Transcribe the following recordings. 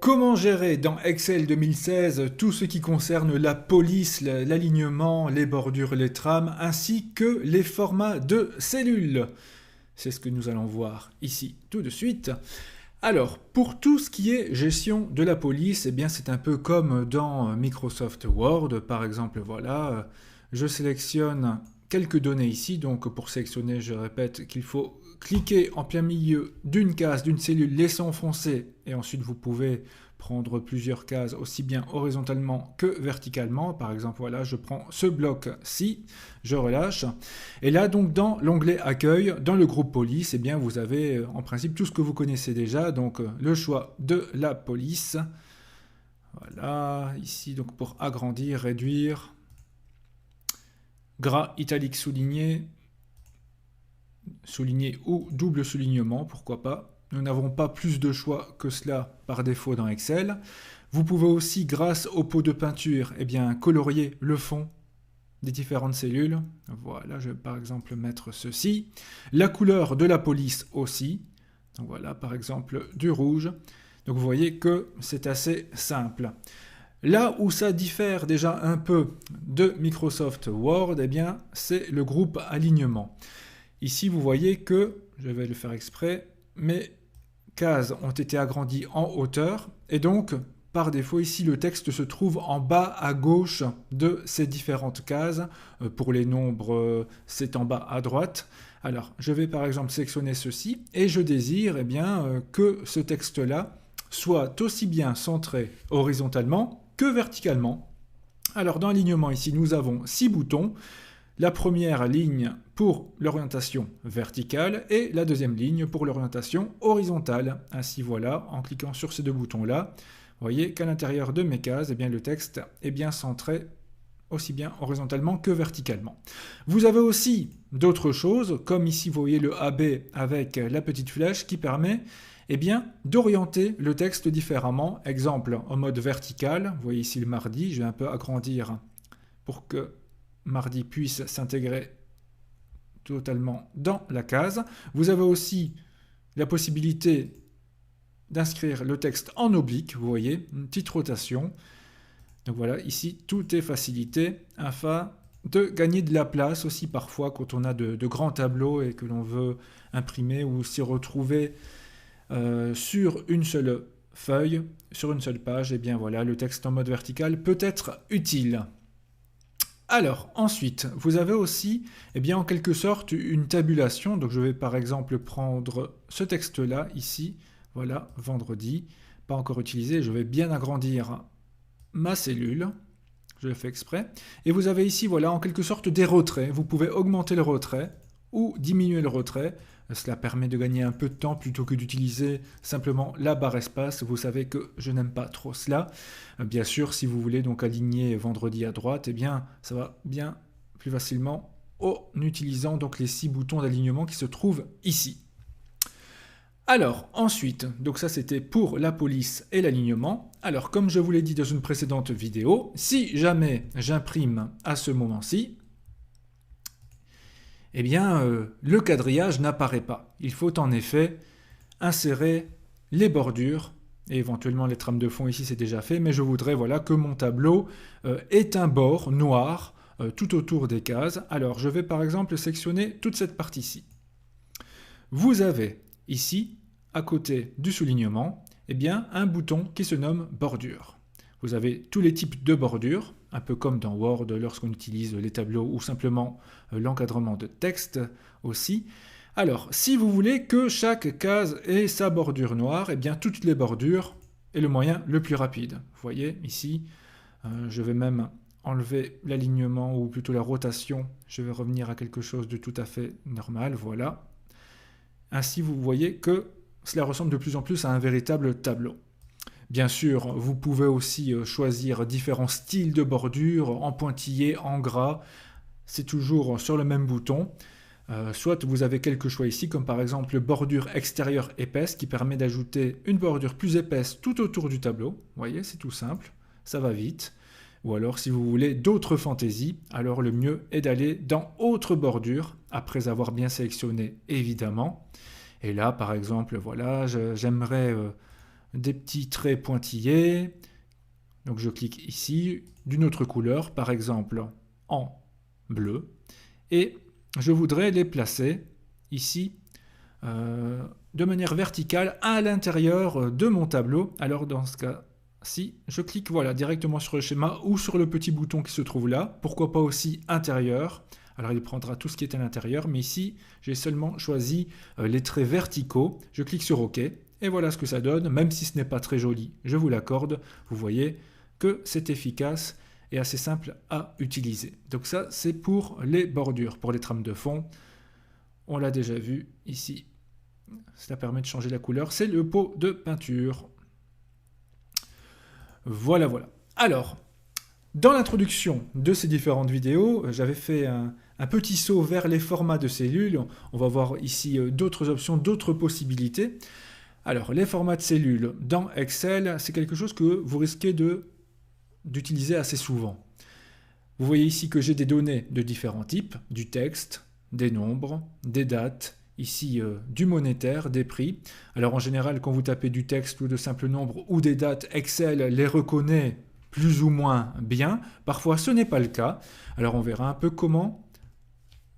Comment gérer dans Excel 2016 tout ce qui concerne la police, l'alignement, les bordures, les trames, ainsi que les formats de cellules? C'est ce que nous allons voir ici tout de suite. Alors, pour tout ce qui est gestion de la police, eh bien c'est un peu comme dans Microsoft Word. Par exemple, voilà, je sélectionne quelques données ici. Donc pour sélectionner, je répète qu'il faut cliquer en plein milieu d'une case, d'une cellule, laisser enfoncer, et ensuite vous pouvez prendre plusieurs cases aussi bien horizontalement que verticalement. Par exemple, voilà, je prends ce bloc-ci, je relâche. Et là, donc, dans l'onglet Accueil, dans le groupe Police, eh bien, vous avez en principe tout ce que vous connaissez déjà. Donc, le choix de la police. Voilà, ici, donc, pour agrandir, réduire, gras, italique, souligné, souligné ou double soulignement, pourquoi pas. Nous n'avons pas plus de choix que cela par défaut dans Excel. Vous pouvez aussi, grâce au pot de peinture, eh bien, colorier le fond des différentes cellules. Voilà, je vais par exemple mettre ceci. La couleur de la police aussi. Donc voilà, par exemple, du rouge. Donc vous voyez que c'est assez simple. Là où ça diffère déjà un peu de Microsoft Word, eh bien, c'est le groupe alignement. Ici, vous voyez que, je vais le faire exprès, mes cases ont été agrandies en hauteur, et donc, par défaut, ici, le texte se trouve en bas à gauche de ces différentes cases. Pour les nombres, c'est en bas à droite. Alors, je vais par exemple sélectionner ceci, et je désire eh bien, que ce texte-là soit aussi bien centré horizontalement que verticalement. Alors, dans l'alignement, ici, nous avons 6 boutons. La première ligne pour l'orientation verticale et la deuxième ligne pour l'orientation horizontale. Ainsi voilà, en cliquant sur ces deux boutons-là, vous voyez qu'à l'intérieur de mes cases, eh bien, le texte est bien centré aussi bien horizontalement que verticalement. Vous avez aussi d'autres choses, comme ici vous voyez le AB avec la petite flèche qui permet eh bien, d'orienter le texte différemment. Exemple, en mode vertical, vous voyez ici le mardi, je vais un peu agrandir pour que mardi puisse s'intégrer totalement dans la case. Vous avez aussi la possibilité d'inscrire le texte en oblique, vous voyez, une petite rotation. Donc voilà, ici, tout est facilité afin de gagner de la place aussi parfois quand on a de grands tableaux et que l'on veut imprimer ou s'y retrouver sur une seule feuille, sur une seule page. Et bien voilà, le texte en mode vertical peut être utile. Alors, ensuite, vous avez aussi, eh bien, en quelque sorte, une tabulation. Donc, je vais par exemple prendre ce texte-là, ici, voilà, vendredi, pas encore utilisé. Je vais bien agrandir ma cellule, je le fais exprès. Et vous avez ici, voilà, en quelque sorte, des retraits. Vous pouvez augmenter le retrait ou diminuer le retrait. Cela permet de gagner un peu de temps plutôt que d'utiliser simplement la barre espace. Vous savez que je n'aime pas trop cela. Bien sûr, si vous voulez donc aligner vendredi à droite, eh bien, ça va bien plus facilement en utilisant donc les 6 boutons d'alignement qui se trouvent ici. Alors, ensuite, donc ça c'était pour la police et l'alignement. Alors, comme je vous l'ai dit dans une précédente vidéo, si jamais j'imprime à ce moment-ci, eh bien, le quadrillage n'apparaît pas. Il faut en effet insérer les bordures, et éventuellement les trames de fond ici c'est déjà fait, mais je voudrais voilà, que mon tableau ait un bord noir tout autour des cases. Alors je vais par exemple sélectionner toute cette partie-ci. Vous avez ici, à côté du soulignement, eh bien, un bouton qui se nomme bordure. Vous avez tous les types de bordures, un peu comme dans Word lorsqu'on utilise les tableaux ou simplement l'encadrement de texte aussi. Alors, si vous voulez que chaque case ait sa bordure noire, eh bien toutes les bordures est le moyen le plus rapide. Vous voyez ici, je vais même enlever l'alignement ou plutôt la rotation. Je vais revenir à quelque chose de tout à fait normal, voilà. Ainsi, vous voyez que cela ressemble de plus en plus à un véritable tableau. Bien sûr, vous pouvez aussi choisir différents styles de bordure, en pointillé, en gras. C'est toujours sur le même bouton. Soit vous avez quelques choix ici, comme par exemple bordure extérieure épaisse, qui permet d'ajouter une bordure plus épaisse tout autour du tableau. Vous voyez, c'est tout simple, ça va vite. Ou alors, si vous voulez d'autres fantaisies, alors le mieux est d'aller dans autre bordure, après avoir bien sélectionné, évidemment. Et là, par exemple, voilà, j'aimerais des petits traits pointillés. Donc je clique ici, d'une autre couleur, par exemple en bleu. Et je voudrais les placer ici de manière verticale à l'intérieur de mon tableau. Alors dans ce cas-ci, je clique voilà, directement sur le schéma ou sur le petit bouton qui se trouve là. Pourquoi pas aussi intérieur. Alors il prendra tout ce qui est à l'intérieur, mais ici j'ai seulement choisi les traits verticaux. Je clique sur OK et voilà ce que ça donne, même si ce n'est pas très joli, je vous l'accorde. Vous voyez que c'est efficace et assez simple à utiliser. Donc ça c'est pour les bordures, pour les trames de fond. On l'a déjà vu ici. Cela permet de changer la couleur. C'est le pot de peinture. Voilà, voilà. Alors, dans l'introduction de ces différentes vidéos, j'avais fait un petit saut vers les formats de cellules. On va voir ici d'autres options, d'autres possibilités. Alors, les formats de cellules dans Excel, c'est quelque chose que vous risquez d'utiliser assez souvent. Vous voyez ici que j'ai des données de différents types, du texte, des nombres, des dates, ici du monétaire, des prix. Alors en général, quand vous tapez du texte ou de simples nombres ou des dates, Excel les reconnaît plus ou moins bien. Parfois, ce n'est pas le cas. Alors on verra un peu comment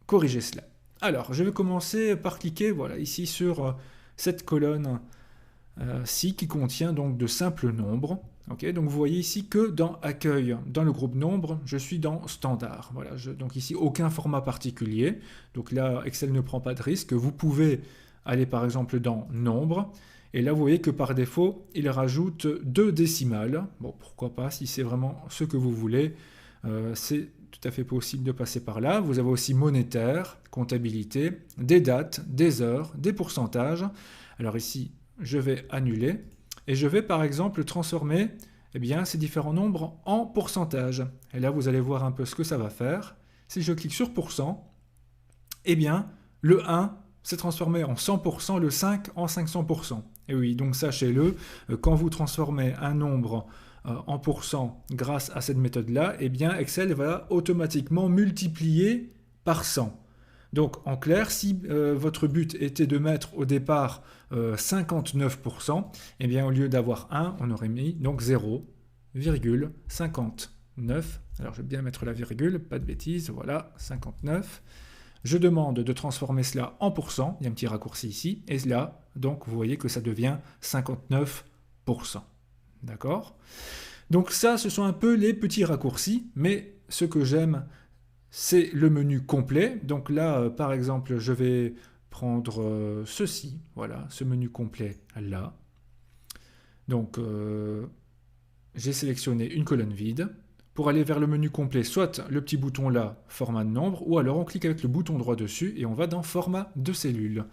corriger cela. Alors, je vais commencer par cliquer voilà, ici sur cette colonne-ci qui contient donc de simples nombres. Okay, donc vous voyez ici que dans Accueil, dans le groupe Nombre, je suis dans Standard. Voilà, donc ici, aucun format particulier. Donc là, Excel ne prend pas de risque. Vous pouvez aller par exemple dans Nombre. Et là, vous voyez que par défaut, il rajoute 2 décimales. Bon, pourquoi pas, si c'est vraiment ce que vous voulez. C'est tout à fait possible de passer par là. Vous avez aussi monétaire, comptabilité, des dates, des heures, des pourcentages. Alors ici, je vais annuler. Et je vais par exemple transformer ces différents nombres en pourcentage. Et là, vous allez voir un peu ce que ça va faire. Si je clique sur pourcent, le 1 s'est transformé en 100%, le 5 en 500%. Et oui, donc sachez-le, quand vous transformez un nombre en pourcent grâce à cette méthode-là, Excel va automatiquement multiplier par 100. Donc en clair, si votre but était de mettre au départ 59%, au lieu d'avoir 1, on aurait mis donc 0,59. Alors je vais bien mettre la virgule, pas de bêtises, voilà, 59. Je demande de transformer cela en pourcent, il y a un petit raccourci ici, et là, donc vous voyez que ça devient 59%. D'accord ? Donc ça, ce sont un peu les petits raccourcis, mais ce que j'aime, c'est le menu complet. Donc là, par exemple, je vais prendre ceci, voilà, ce menu complet là. Donc, j'ai sélectionné une colonne vide. Pour aller vers le menu complet, soit le petit bouton là, format de nombre, ou alors on clique avec le bouton droit dessus et on va dans format de cellule.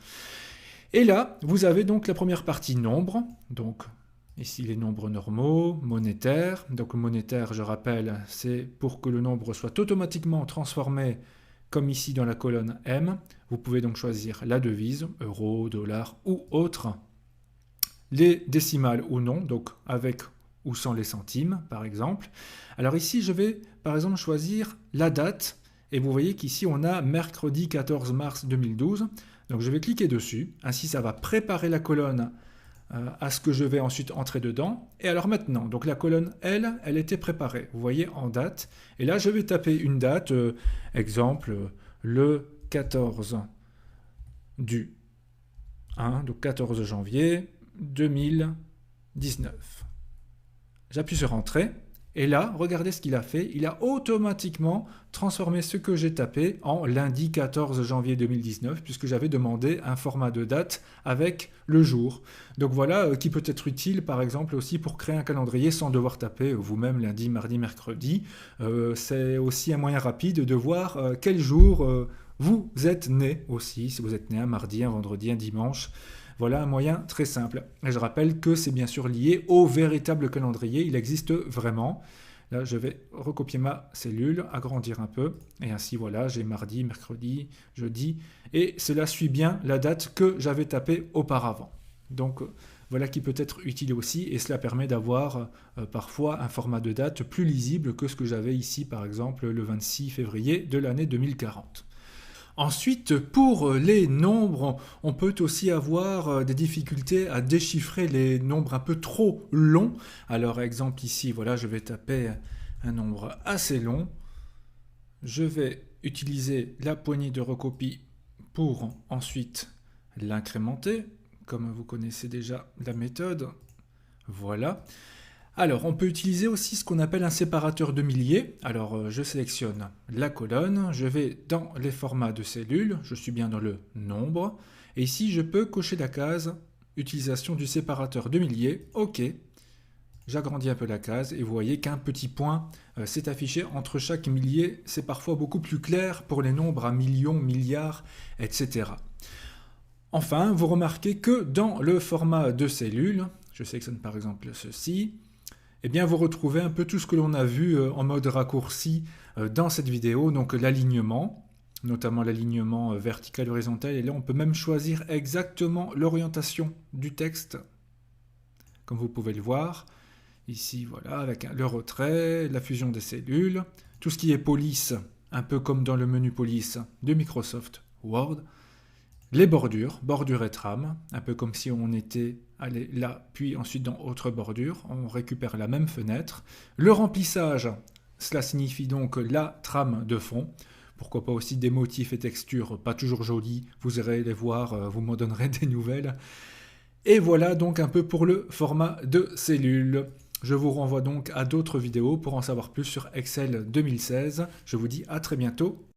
Et là, vous avez donc la première partie nombre, donc ici les nombres normaux, monétaires. Donc monétaire, je rappelle, c'est pour que le nombre soit automatiquement transformé comme ici dans la colonne M. Vous pouvez donc choisir la devise, euro, dollar ou autre. Les décimales ou non, donc avec ou sans les centimes par exemple. Alors ici, je vais par exemple choisir la date. Et vous voyez qu'ici, on a mercredi 14 mars 2012. Donc je vais cliquer dessus. Ainsi, ça va préparer la colonne à ce que je vais ensuite entrer dedans. Et alors maintenant, donc la colonne L, elle était préparée, vous voyez, en date. Et là, je vais taper une date, exemple, le 14 du 1, donc 14 janvier 2019. J'appuie sur Entrée. Et là, regardez ce qu'il a fait. Il a automatiquement transformé ce que j'ai tapé en lundi 14 janvier 2019, puisque j'avais demandé un format de date avec le jour. Donc voilà, qui peut être utile, par exemple, aussi pour créer un calendrier sans devoir taper vous-même lundi, mardi, mercredi. C'est aussi un moyen rapide de voir quel jour vous êtes né aussi, si vous êtes né un mardi, un vendredi, un dimanche. Voilà un moyen très simple. Et je rappelle que c'est bien sûr lié au véritable calendrier. Il existe vraiment. Là, je vais recopier ma cellule, agrandir un peu. Et ainsi, voilà, j'ai mardi, mercredi, jeudi. Et cela suit bien la date que j'avais tapée auparavant. Donc, voilà qui peut être utile aussi. Et cela permet d'avoir parfois un format de date plus lisible que ce que j'avais ici, par exemple, le 26 février de l'année 2040. Ensuite, pour les nombres, on peut aussi avoir des difficultés à déchiffrer les nombres un peu trop longs. Alors, exemple ici, voilà, je vais taper un nombre assez long. Je vais utiliser la poignée de recopie pour ensuite l'incrémenter, comme vous connaissez déjà la méthode. Voilà. Alors, on peut utiliser aussi ce qu'on appelle un séparateur de milliers. Alors, je sélectionne la colonne, je vais dans les formats de cellules, je suis bien dans le nombre, et ici, je peux cocher la case utilisation du séparateur de milliers. OK. J'agrandis un peu la case et vous voyez qu'un petit point s'est affiché entre chaque millier. C'est parfois beaucoup plus clair pour les nombres à millions, milliards, etc. Enfin, vous remarquez que dans le format de cellules, je sélectionne par exemple ceci, eh bien vous retrouvez un peu tout ce que l'on a vu en mode raccourci dans cette vidéo, donc l'alignement, notamment l'alignement vertical horizontal, et là on peut même choisir exactement l'orientation du texte, comme vous pouvez le voir, ici voilà, avec le retrait, la fusion des cellules, tout ce qui est police, un peu comme dans le menu police de Microsoft Word, les bordures, bordure et trame, un peu comme si on était allé là, puis ensuite dans autre bordure, on récupère la même fenêtre. Le remplissage, cela signifie donc la trame de fond. Pourquoi pas aussi des motifs et textures, pas toujours jolis, vous irez les voir, vous m'en donnerez des nouvelles. Et voilà donc un peu pour le format de cellule. Je vous renvoie donc à d'autres vidéos pour en savoir plus sur Excel 2016. Je vous dis à très bientôt.